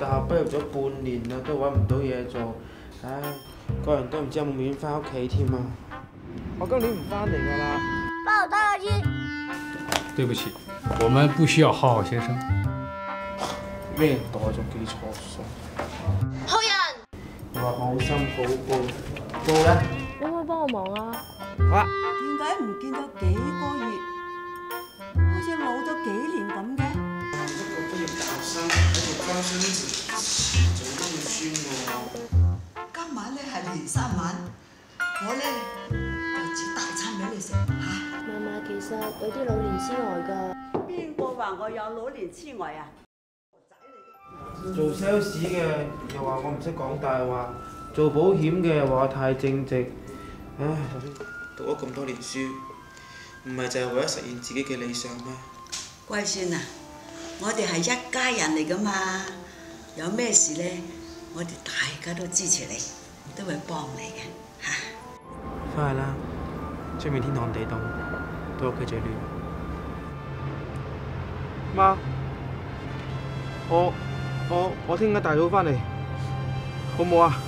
大學畢業咗半年啦，都揾唔到嘢做，唉，個人都唔知有冇面翻屋企添啊！我今年唔翻嚟㗎啦。幫我打個煙。對不起，我們不需要浩浩先生。咩代仲記錯數？好人。你話好心好報，報咧？可唔可以幫我忙啊？好啊。點解唔見咗幾個月，好似老咗幾年咁嘅？一個畢業大學生喺度交雙字，遲早都要宣喎。今晚咧係年三晚，我咧就煮大餐俾你食嚇。嫲嫲，其實有啲老年痴呆㗎。邊個話我有老年痴呆啊？做 sales 嘅又話我唔識講大話，做保險嘅又話我太正直。唉，讀咗咁多年書，唔係就係為咗實現自己嘅理想咩？乖孫啊，我哋係一家人嚟噶嘛，有咩事咧，我哋大家都支持你，都會幫你嘅嚇。翻去啦，出面天寒地凍，到屋企最暖。媽，我聽日大早翻嚟，好唔好啊？